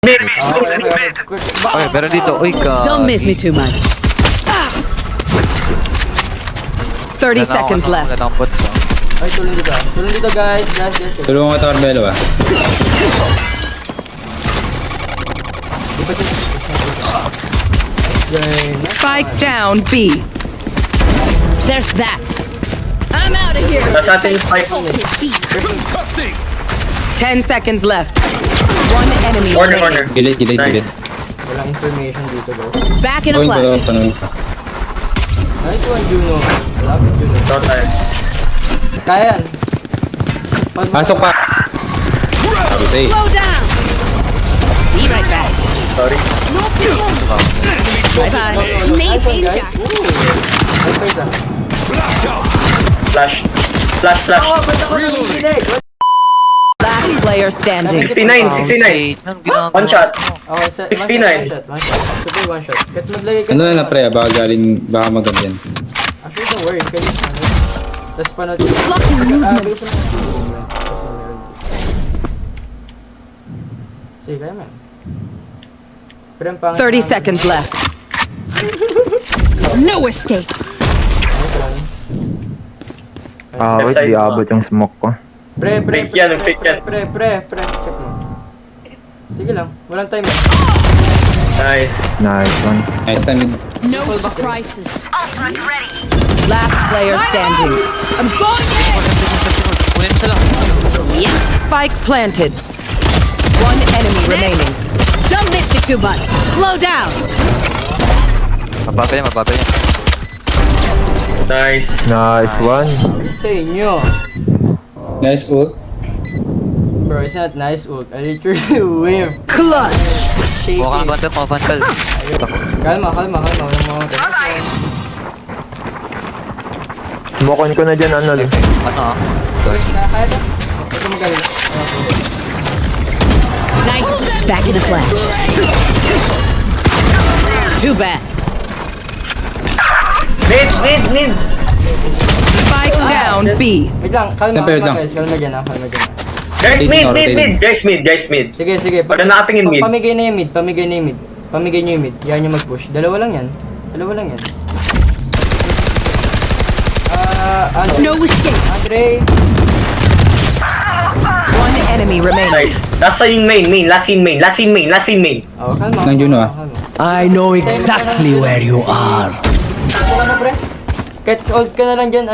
Mid, Okay, pero dito, uy ka. Don't miss me too much. 30 seconds left. Wala nang bots. Ay, tulong dito. Tulong dito, guys. Tulungan ko ito, Carmelo ah. Di ba siya? Yay. Spike down B. There's that. I'm out of here. Nasa atin yung spike. 10 seconds left. One enemy Corner, remaining. corner. Gilid. Nice. Walang information dito, guys. Back in a Point flash. ko, tanongin ko. Nice one, Juno. Malapit, Juno. Short time. Kaya yan. Pasok pa! Sabi sa'yo. Slow down. Be right back. Sorry. Bye bye. Nice one, guys. Ooh. Nice pa isa. Flash. Flash, flash. Oh, ba't ako nangiginig? Last player standing. 69, 69. One shot. Okay, 69. One shot. Super one shot. Kahit maglagay ka Ano na pre, baka galing, baka maganda yan. Actually, don't worry. Kaya ano. Tapos panood. Blocking movement. Bilisan mo yung movement. Kasi meron dito. Sige, kaya man. Pero ang pangit 30 namin- seconds left. No escape. Ayos lang. Wait, di abot yung smoke ko. Pre. Fake yan. Check mo. Sige lang. Walang time. Nice. Nice one. Ay, tanid. No surprises. Last player standing. I'm going Kunin mo sila. Spike planted. One enemy remaining. Don't miss it too much. Slow down. Mababal yan. Nice. Nice one. Sa inyo. Nice ult. Bro, it's not nice ult. I literally whiff. Clutch. Shake Mukhang it. bantal. Kalma. Walang mga Smokeon ko na dyan, ano. Ano ah? Kaya ba? Ito magaling. Nice. Back in a flash. Too bad. Mid. Spike down B. Wait lang. Kalma lang. guys. Kalma dyan. Guys, Rotating. mid. Guys, mid. Sige. Wala nakatingin mid. Pamigay na yung mid. Pamigay nyo yung mid. Yan yung mag-push. Dalawa lang yan. No escape. Andre. One enemy remaining. Nice. Nasa yung main. Last in main. Oh, kalma. Nang Juno, ah. Kalma. I know exactly where you are. Ito ka na, pre. Catch hold ka na lang dyan,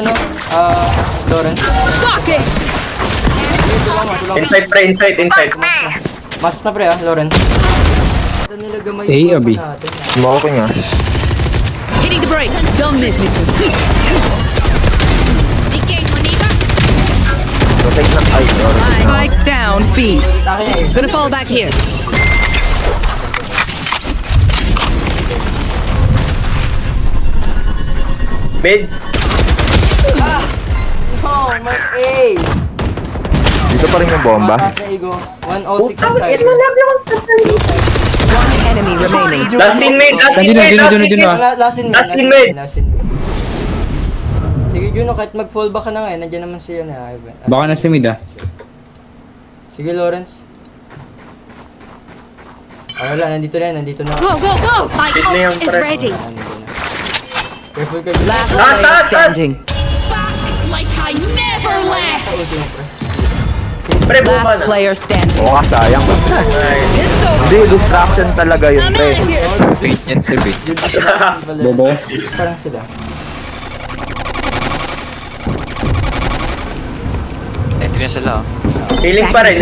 Lawrence. Shocking. Tulungan. Inside. Masok na, pre, Lawrence. Ito nila gamay A yung o B? mapa natin, Smoking ah. Hitting the brakes. Don't miss me too. Rotate na. Ay, sorry. Spike down B. Akin yan, Gonna fall back here. Mid. Oh, my ace! Dito pa rin yung bomba. Mataas na ego. 106 inside. One enemy remaining. Last in main. Juno, ah. Last in Last in mid. mid. Sige, Juno, kahit mag-fall back ka na nga, nandiyan naman siya na Ivan. Baka nasa mid ah. Sige, Lawrence. Ay, wala, nandito na. Go. My Hit na yung ult is pre. ready. Careful ka, Juno. Last Taas, player taas. standing. Like I never left. Ulti mo, pre. Pre, buka Last na. player standing. Oo ka, sayang. Nice. It's over. Hindi, distraction talaga yun, pre. Bait yan, pre. Bobo. Parang sila. Entry na sila. Healing pa rin.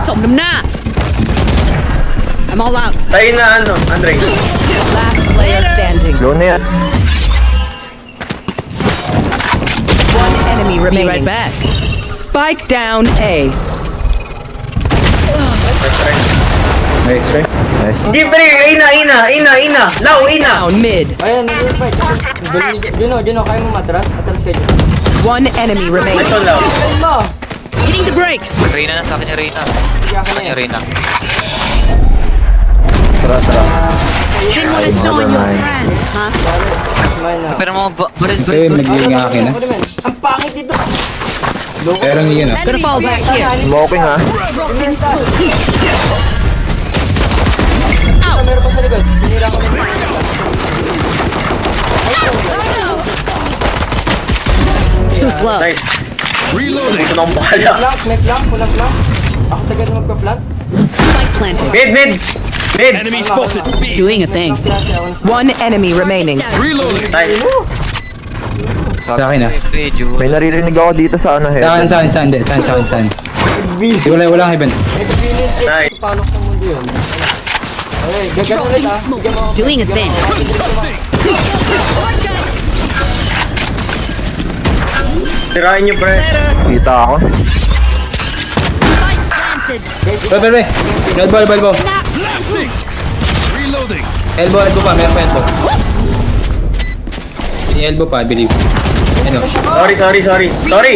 Somnum na. I'm all out. Tayo na Andre. Last player standing. Low na yan. One enemy remaining. Be right back. Spike down A. Nice, right? Nice. Di pre, ina. Now, ina. Down mid. Ayan, nag-spike. Juno, kaya mo matras? Atras ka dyan. One enemy remaining. Ito lang. Kaya mo! Hitting the brakes. Reyna na sa akin yung Reyna. Sige, akin na yan. Reyna. Tara. Didn't want to join your friends, huh? Mas mine na. Pero mga baril. Kasi mag-heal nga akin ah. Ang pangit dito! Pero hindi yun ah. Gonna fall back here. Smoking ha. Meron pa sa likod. Sinira ko na. Too slow. Nice. Reloading. Ito na akong bahala. Flank, may flank, walang flank. Ako tagal na magpa-flank. Spike planted. Mid, mid. Mid. Enemy spotted. B. Doing a thing. One enemy remaining. Reloading. Nice. Sa akin ah. May naririnig ako dito sa ano heaven. Saan? Di walang heaven. Nice. Palok ng mundo yun. Okay, gagano ulit ah. Bigyan mo ako. Doing a thing. Sirain niyo, pre. Kita ako. Pre. Elbow. Reloading. Elbow pa, meron pa elbow. Yung elbow pa, I believe. Ano? Sorry.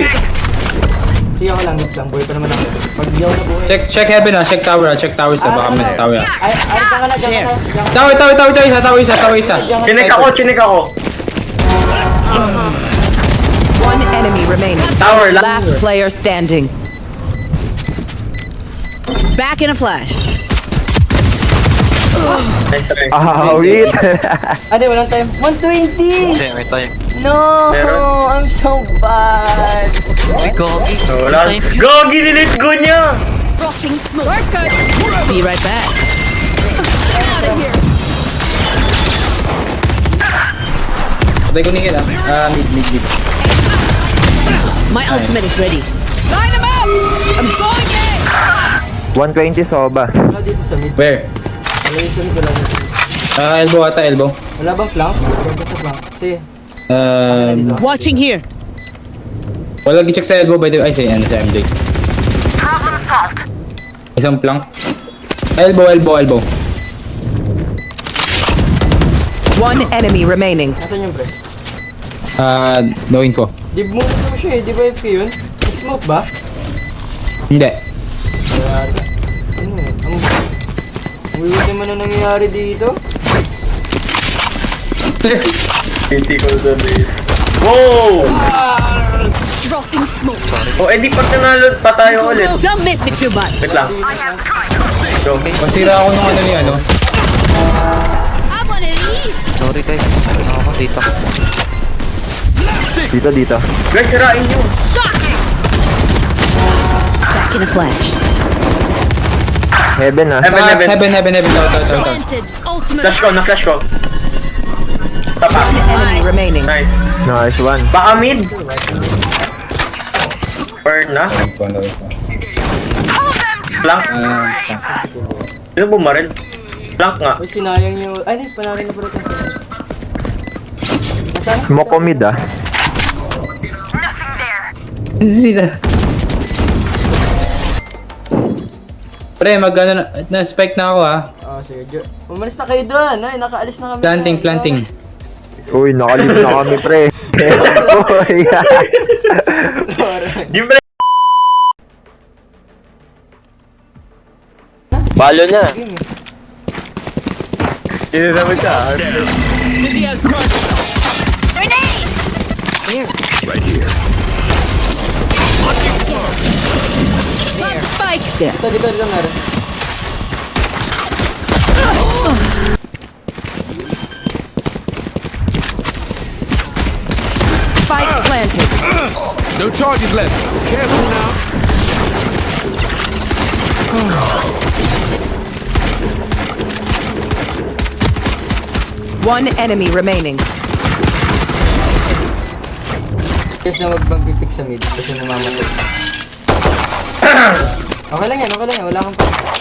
Sige ako lang, next lang. Buhay pa naman ako. Pag di ako nabuhay. Check heaven ah, check tower sa baka may tower ah. Ay, diyan ka na. Tower isa. Chinek ako. One enemy remaining. Tower, Last player standing. Back in a flash. Nice try. Wait. Ano, walang time. 120! Kasi may time. No! Meron? I'm so bad. Uy, gogi. Wala. Go, ginilit go niya. Rocking smoke. Be right back. Patay ko ni Hill ah. Mid. My ultimate is ready. Line them up! I'm going in! 120 soba. Wala dito sa mid. Where? Wala yung sa mid, wala dito. Elbow ata, elbow. Wala bang flank? Wala bang sa flank? Sige. Um, Watching here. wala gi-check sa elbow by the way. Ay, ano sa MJ. Isang plank. Elbow. One enemy remaining. Nasaan yung pre? No info. Di mo mo siya eh. Di ba FK yun? Nag-smoke ba? Hindi. Ano eh? Ang weird naman ang nangyayari dito. Critical damage. Wow! Dropping smoke. O, edi pag nanalo pa tayo ulit. Don't miss me too much. Wait lang. Go. Masira ako nung ano ni ano. I want it easy. Sorry kayo. Ano ako dito? Dito. Guys, sirain nyo. Back in a flash. Heaven ha. Heaven. Heaven. Tower. Ultimate. Na-flash ko. Tapa. Enemy remaining. Nice. Nice one. Baka mid. Or na. Flank. Sino bumaril? Flank nga. Uy, sinayang yung... Ay, hindi. Panarin na pala ito. Nasaan? Smoke ko mid ah. Pre, na-spike na ako ah. Sige. Umalis na kayo doon. Ay, nakaalis na kami. Planting. Uy, nakalip na kami pre. Uy. Yung pre. Balo na. Hindi naman siya. Spike there. Dito meron. Spike planted. No charges left. Careful now. One enemy remaining. Yes na wag magpipik sa mid kasi namamatay. Okay lang yan. Wala kang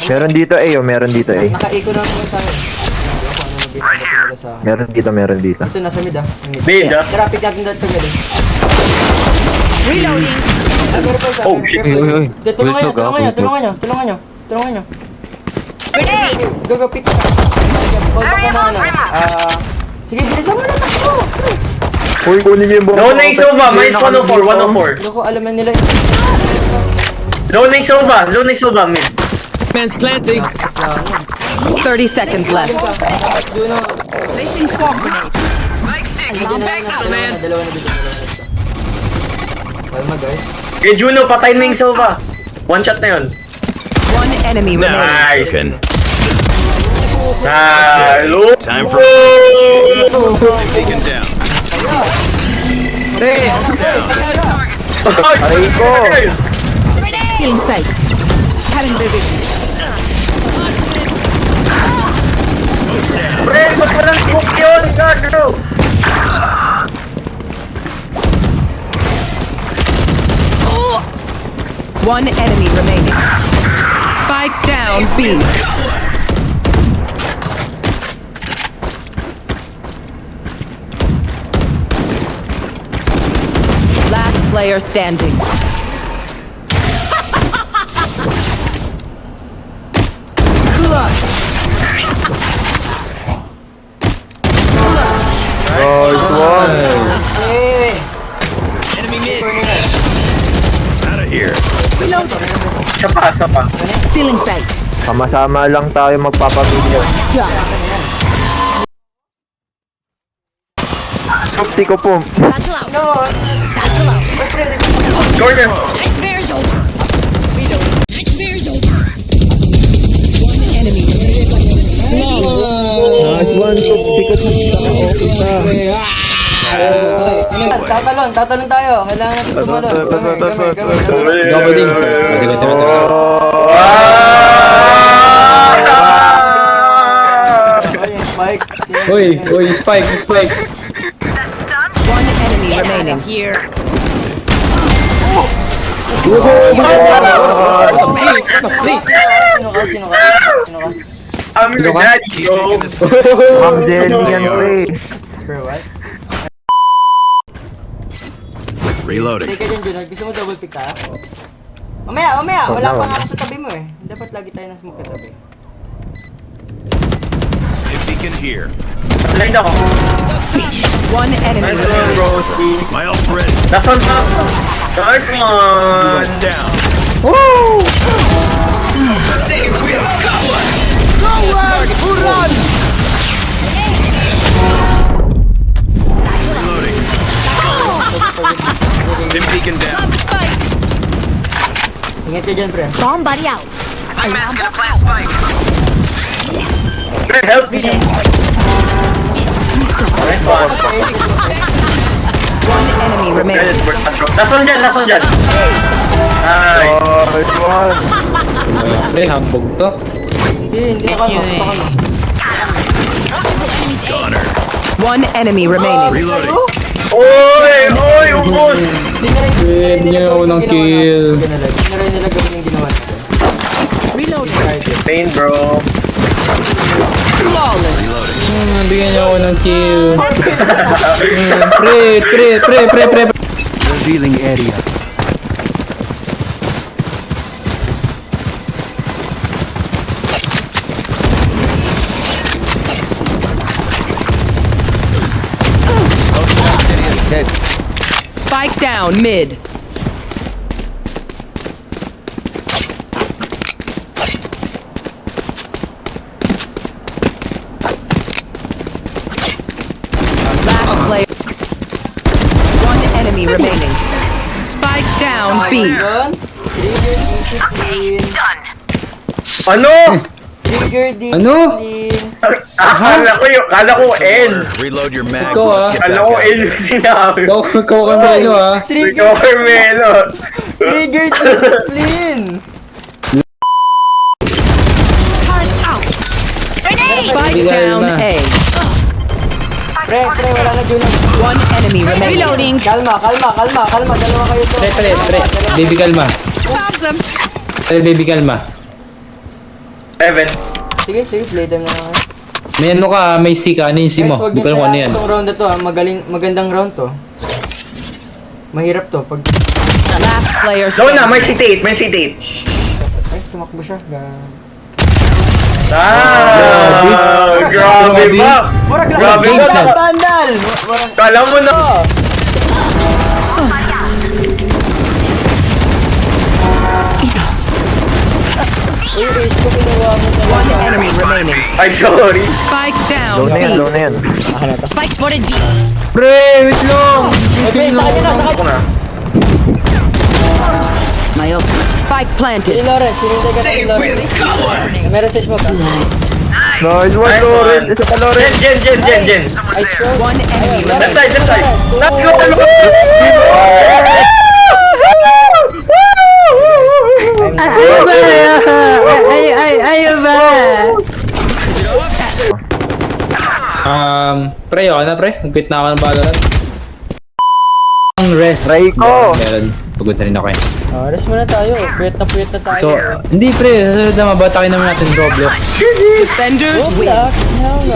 Meron dito meron dito naka-eco na naman tayo. Hindi ako ano nabinabatin nila sa akin. Meron dito. Ito, nasa mid ah. Yung Mid ah. Traffic natin dito galing. Reloading. Pero pa isa. Oh, shit. Tulungan nyo. Go, pick ka. Hold back ka na ano. Sige, bilisan mo na takbo. Uy, kunin niyo yung bomba. No name Sova. Minus 104. Loko, alaman nila. No name Sova. Mid. Man's planting. 30 seconds left. Placing swarm grenade. Dalawa na dito. Kalma guys. Eh, Juno, patayin mo yung Sova. One shot na yun. One enemy remaining. Nice. Cooking. Hello. Time for I'm taken down. Aray ko. In sight. Having the vision. Pre, ba't walang smoke yun? Gago. One enemy remaining. Spike down B. Last player standing. Nice one. Enemy mid. Out of here. Isa pa. Still in sight. Sama-sama lang tayo magpapamilya. Supti ko po. Jordan. Nightmare's over. Reload. Nightmare's over. Enemy. Nice one, supti ko po. Tatalon tayo. Kailangan natin tumalon. Double team. Tigo. Spike. Uy, spike. One enemy remaining. Here. Sino ka? I'm your daddy, bro. Ma'am Jenny yan, pre. Bro, what? Reloading. Stay ka dyan, Junod. Gusto mo double pick ka? Mamaya. Wala pang ako sa tabi mo eh. Dapat lagi tayo na smoke katabi. If he can hear. Blind ako. One enemy Nice one, remaining. bro. My ult's ready. Last one pa. Nice one. It's down. Reloading. Been beacon down. Spike. Ingat ka dyan, pre. Bomb buddy out. Pre, help me. Nice one. One enemy remaining. Last one dyan. Nice. Nice one. Pre, hambog to. Hindi ako. Gunner. One enemy remaining. Reloading. Oy, ubos. Hindi niya ako ng kill. Hindi na rin nila gawin yung ginawa natin. Pain, bro. Flawless. Bigyan niya ako ng kill. Pre. Revealing area. Spike down mid. Last player. One enemy remaining. Spike down B. Yun. Ano? Trigger discipline. Ano? Kala ko N. Reload your mags. Ikaw, Let's get Kala back ko out N there. yung sinabi. Ikaw ka melo ah. Trigger. Ikaw, Carmelo. Trigger discipline. Turret out. Grenade. Spike Hindi ka down na. A. Pre, wala na Junod. One enemy remaining. Reloading. Kalma. Dalawa kayo to. Pre. Baby kalma. Found them. Baby kalma. 7. Sige, play time na lang. May ano ka, may C ka. Ano yung C mo? Guys, wag Hindi ko niyo alam kung ano sayang yan. itong round na to ha. Magandang round to. Mahirap to. Pag... Last player No na, may standing. CT8. Ay, tumakbo siya. Grabe ba? Murag lang. Grabe ka. Bandal! Murag... Kala mo na. One enemy remaining. Ay, sorry. Spike down Low B. na yan. Spike spotted B. Pre, wait lang. Sakay na. Ako na. My ult. Spike planted. Lawrence, sinintay ka natin, Lawrence. Meron sa smoke, Nice one, Nice Loren. one. Isa pa, Loren. Jen. I sure. One enemy Left remaining. side. Let's go, Pre, ako na pre. Quit na ako ng Valorant. Ang rest. Try ko. Meron. Pagod na rin ako eh. Rest muna tayo. Puyat na tayo. So, hindi pre. Susunod na mabatakin naman natin Roblox. Defenders win.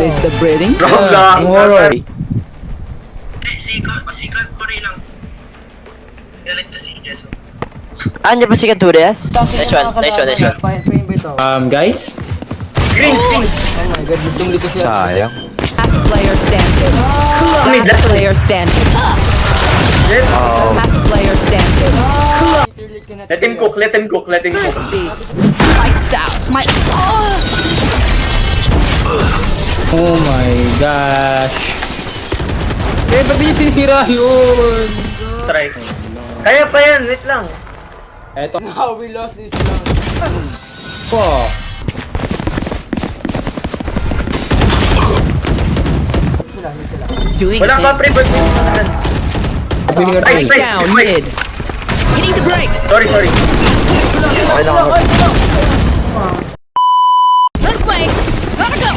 Is the breathing? Roblox. Horror. Andiyan ba si Canturias? Nice one. Pa-invite ako. Guys. Screens. Oh my god, lutong dito siya. Sayang. Last player standing. Last player standing. Last player standing. Let him cook. Spikes down. My. Oh my gosh. Eh, ba't niyo sinira yun? Try. Kaya pa yan, wait lang. Eto Now we lost this round. po. Sila. Doing Wala pa pre, but... Spike down mid. Hitting the brakes. Sorry. Sila. Let's play. Gotta go.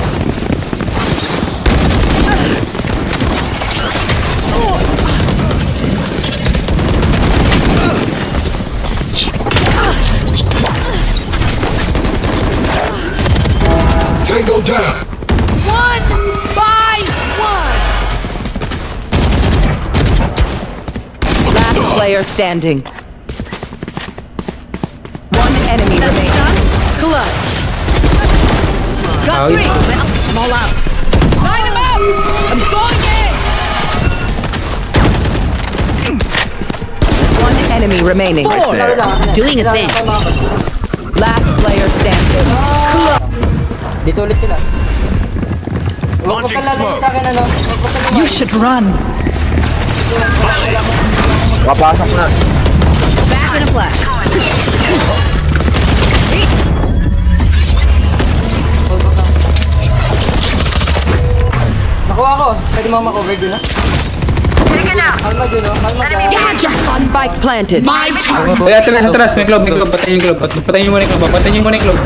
Tango down. One by one. Last player standing. One enemy remaining. Clutch. Got three. I'm all out. Line them out. I'm going in. One enemy remaining. Doing a thing. Last player standing. Dito ulit sila. Huwag ka lalayo sa akin, ano? Huwag ka You should run. Papasok na. Back in a flash. Nakuha ko. Pwede mo makover doon, ha? Kalma dun, no? Kalma ka. Spike planted. My turn. Uy, atras. May club. Patayin yung club. Patayin mo na yung club.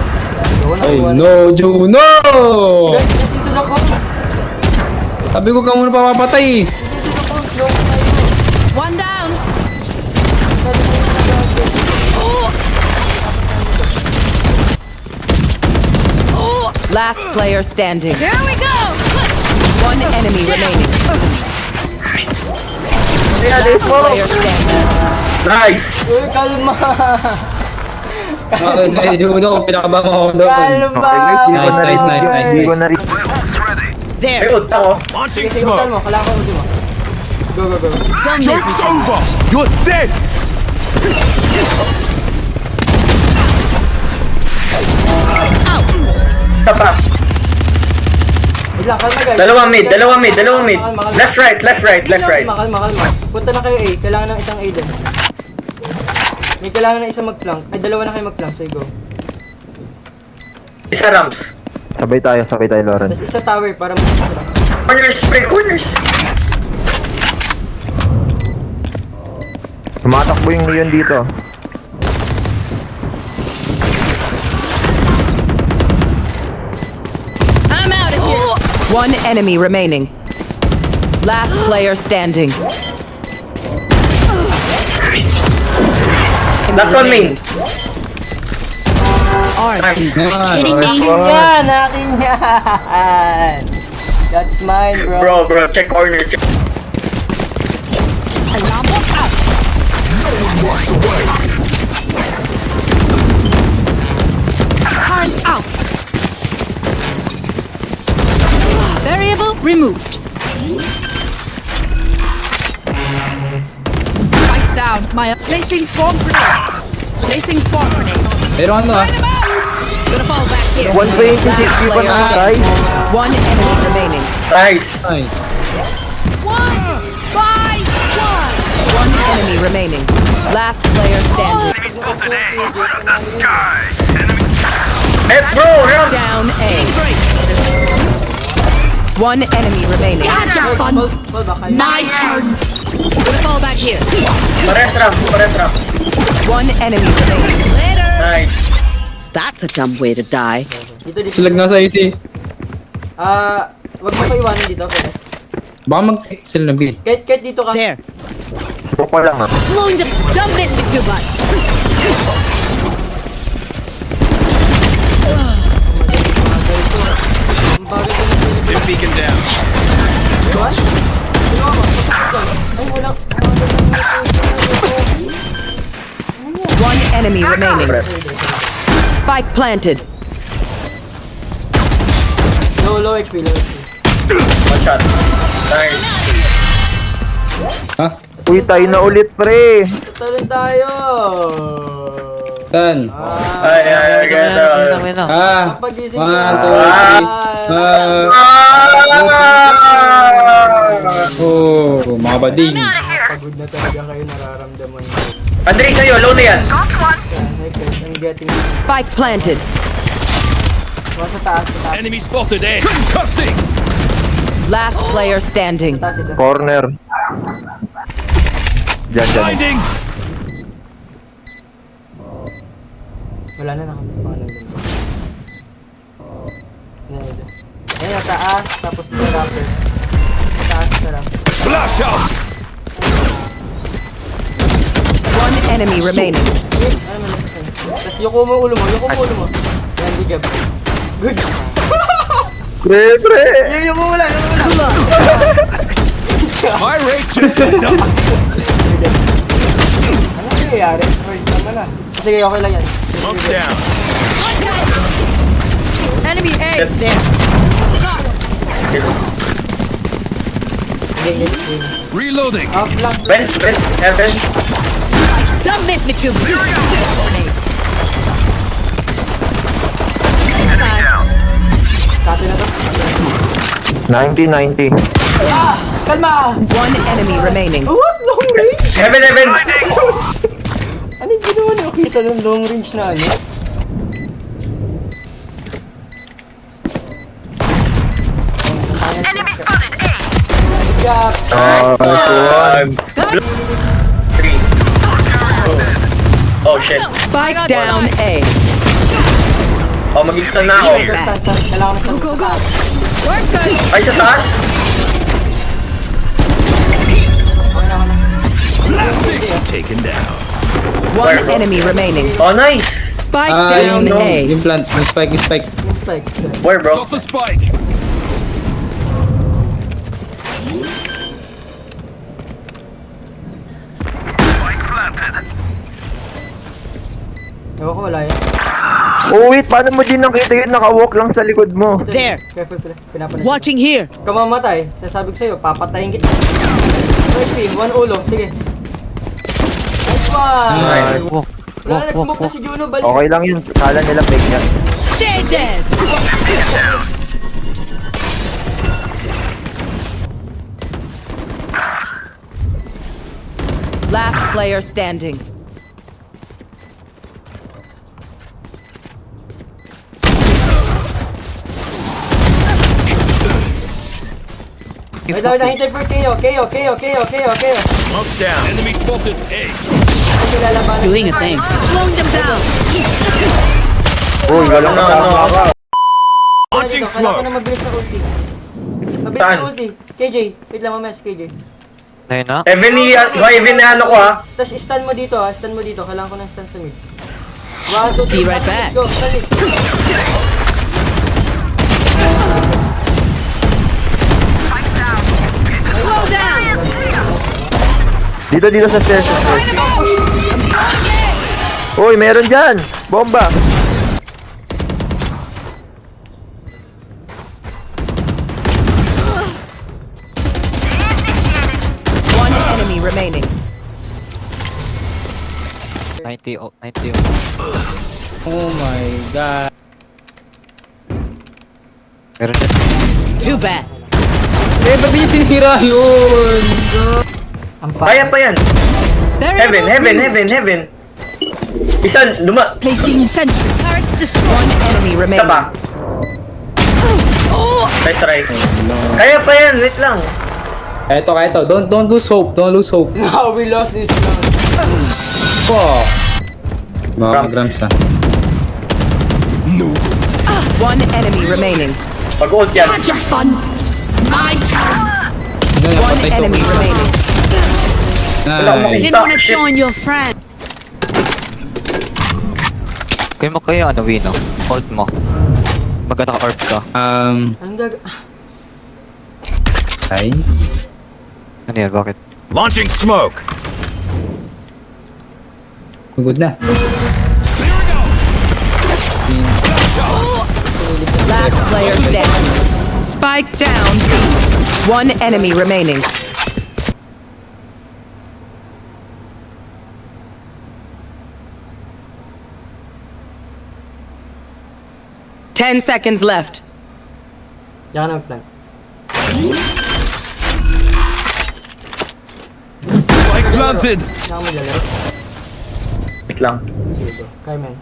Ay, Guys, no, Juno! listen to the calls. Sabi ko ka muna papapatay. Listen to the calls. Low tayo. One down. Last player standing. Here we go. One enemy remaining. Last player standing. Nice. Uy, kalma. Okay, Juno, pinakabang ako doon. Kalma. Nice. Hindi ko na rin. May ult ako. Launching Sige, sige, kalma. smoke. Kailangan ko ulti mo. Go. Joke's over. You're dead. Isa pa. Wait lang, kalma guys. Dalawa mid. Kalma. Left, right. Kalma. Punta na kayo A. Kailangan ng isang A din. May kailangan ng isang mag-flank. Ay, dalawa na kayo mag-flank. So, go. Isa ramps. Sabay tayo, Loren. Tapos isa tower para makita sila. Corners. Tumatakbo yung Leon dito. I'm out of here. One enemy remaining. Last player standing. Last one main. Nice. Akin yan! That's mine, bro. Bro, check corner. Alarm bot out. Walks away. Current out. Variable removed. Spikes down. My placing swarm grenade. Pero ano ah? Gonna fall back here. 120 pa na tayo. One enemy remaining. Nice. Ay. One by one. One enemy remaining. Last player standing. Eh, bro, round. Down A. One enemy remaining. My turn. Gonna fall back here. Pares round. One enemy remaining. Nice. That's a dumb way to die. Dito. Silag na sa AC. Wag mo pa iwanan dito, pwede. Baka mag-take sila ng B. Kahit dito ka. There. Smoke pa lang ah. Slowing them. Don't miss me too much. Ang bagay ko ng Beacon down. Iwan? Iwan mo. Ay, walang. One enemy remaining. Spike planted. Low HP. One shot. Nice. Ha? Uy, tayo na ulit, pre. Talon tayo. Saan? Ay, ganda. Ah! Pagising 1, 2, Ah! 3. Oh, mga bading. Pagod na talaga kayo, nararamdaman ko. Andre, sa'yo, low na yan. I'm getting... Spike planted. Sa taas. Enemy spotted A. Concussing. Last player standing. Sa taas isa. Corner. Diyan. Blinding. Wala na nakapapanan din. Ayan, sa taas, tapos sa Raptors. Sa taas, sa Raptors. Flash out. One enemy remaining. Wait, ano naman. Tapos yuko mo ulo mo. Yan, good job. Good job. Pre. Yung mo wala. My rate just went up. Ano nangyayari? Wait, tama na. Sige, okay lang yan. Smoke down. Enemy A. There. Hindi. Reloading. Flash. Bench, heaven. Don't miss me too much. Dati na to. 90. Kalma! One enemy remaining. What? Long range? Heaven. Ano yung ginawa niyo? Kita ng long range na ano? Enemy spotted A! Good job! Blue. 3. Oh, shit. Spike down A. Oh, mag-extend na ako. Kailangan na sa taas. Work good. Ay, sa taas? Taken down. One enemy remaining. Oh, nice. Spike Ah, down yung A. yung plant. Yung spike. Yung spike. Where, bro? Got the spike. Ewan ko wala yan. Oh, wait. Paano mo din nakita yun? Nakawalk lang sa likod mo. Ito, There. Careful pala. Pinapanan. Watching here. Kamamatay. Sasabi ko sa'yo, papatayin kita. 1 HP, 1 ulo. Sige. Nice one! Nice. Wala na, nag-smoke na si Juno. Balik. Okay lang yun. Kala nila fake yan. Stay dead. Last player standing. Wait lang, hintay for KO. Smoke's down. Enemy spotted A. Lalabanan. Doing a thing. Slowing them down. Uy, walang kasama ka. Launching Kailangan ko smoke. na mag-release ng ulti. Mabilis Saan? ng ulti. KJ, wait lang mamaya si KJ. Ngayon na? Heaven na ano ko, ha? Tapos stun mo dito ha, stun mo dito. Kailangan ko ng stun sa mid. 1, 2, 3, Be right back. Go, stun mid. Slow down. Dito sa stairs. Uy, meron dyan. Bomba. One enemy remaining. 90. Oh, 90. Oh my god. Meron dyan. Too bad. Eh, ba't yung sinira yun? Ang Kaya pa yan. Variable Heaven. Isa, Placing sentry. Turrets destroyed. One enemy isa remaining. pa. Nice try. Kaya pa yan, wait lang. Eto, eto. Don't lose hope. Don't lose hope. No, we lost this round. Oh. Mga Grams. grams ah. One enemy remaining. Pag-ult yan. Had your fun. My turn. Ano, One napatay to. enemy remaining. Wala akong Nice. makita. Shit. your friend. Kaya mo kayo, ano, Wino? Ult mo. Maganda ka orb ka. Ang gag... Nice. Ano yan, bakit? Launching smoke. Good na. Last player standing. Spike down. One enemy remaining. Ten seconds left. Diyan ka na mag-plant. Spike planted. Diyan ka maglalaro. Wait lang. Sige bro. Kaya man.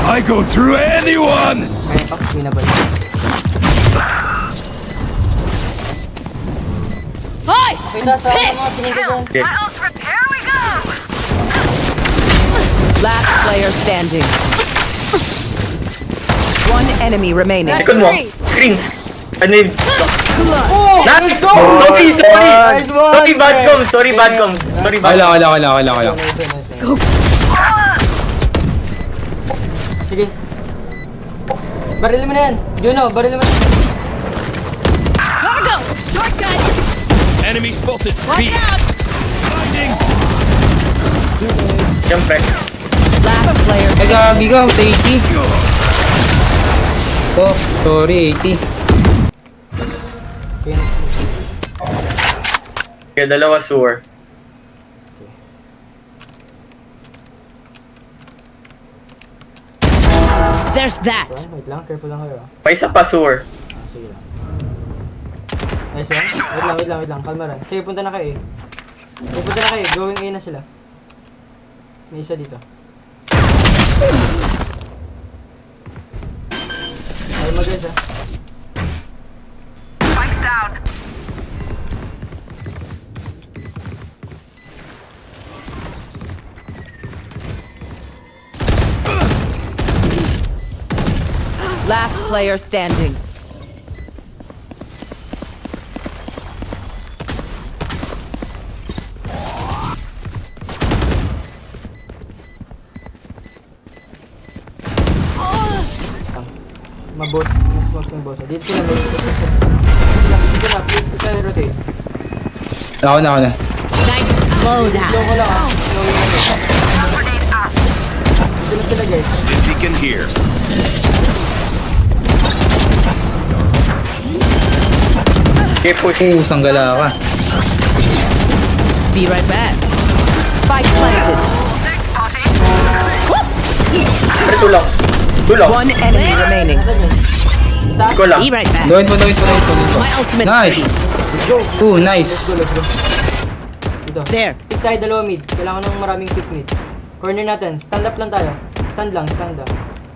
I go through anyone. Kaya pa. Winabal. Hi! Kita sa mga sinigyan. Okay. Last player standing. One enemy remaining. Likod mo. Screens. Ano yun? Oh! Nice! Let's go! Sorry, sorry! Nice one, Sorry, bad Fred. comms. Sorry, bad comms. Sorry, bad Wala, wala, wala, wala, wala. Nice, nice, nice. Sige. Baril mo na yan. Juno, baril mo na. Gotta go! Shortcut! Enemy spotted. Watch B. out! Blinding. Siyempre. Last player Ay, gagi ka. 80. Oh, sorry, 80. Sige, next. Kaya dalawa sewer. There's that. So, wait lang. Careful lang kayo. Pa isa pa sewer. Sige lang. Nice one. Wait lang. Kalma lang. Sige, punta na kayo eh. Sige, punta na kayo. Going A na sila. May isa dito. Kalma guys ah. Last player standing. Mabot. Mas smoke yung boss. Dito sila. Dito na. Please, isa rotate. Ako na, ako na. Nice and slow down. Slow ko lang ah. Slow yung dito na sila guys. Stim beacon here. Okay, push. Oh, sanggala ka. Be right back. Spike planted. Pero tulang. Tulang. One enemy remaining. Nasa guys. Isa. Hindi ko lang. Be right back. Gawin mo. My ultimate. Nice. Let's go. Oh, nice. Let's go. Dito. There. Pick tayo dalawa mid. Kailangan ng maraming pick mid. Corner natin. Stand up lang tayo. Stand lang.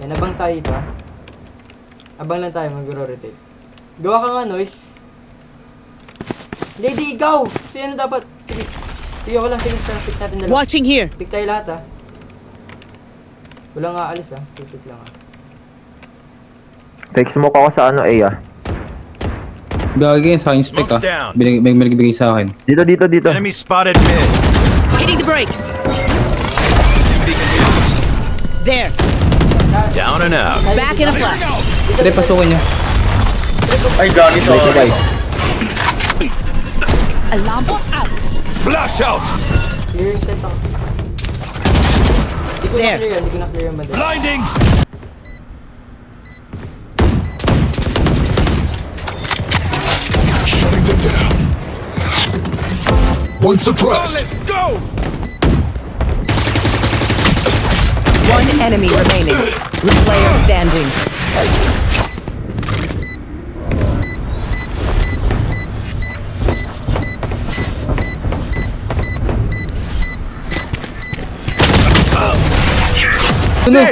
Yan, abang tayo dito ah. Abang lang tayo. Mag-rotate. Gawa ka nga noise. Hindi, ikaw! Si ano dapat? Sige. Sige ako lang. Sige, tara, pick natin dalawa. Watching here. Pick tayo lahat ah. Walang aalis ah. Pick lang ah. Fake smoke ako sa ano, A ah. Gagi sa akin spec ah. Smoke's down. Bigay sa akin. Dito. Enemy spotted mid. Hitting the brakes. There. Down and out. Back in a flash. Pre, pasukin niya. Ay, gagi sa Ito guys. Alarm out. Flash out. Clearing set ako. There. Hindi ko na clear yung banda. Blinding. Shutting them down. One suppressed. Let's go. One enemy remaining. Player standing. Ano?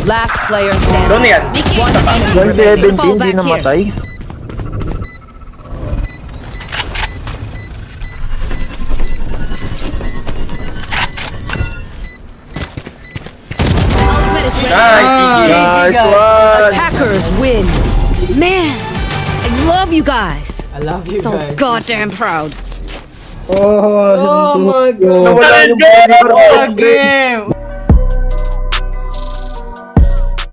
Last player Doon standing. na yan. One enemy remaining. 117, di namatay. Nice, Nice one! Attackers win. Man, I love you guys. I love you So guys. goddamn proud. Oh, Oh my god. Nawala yung What a game!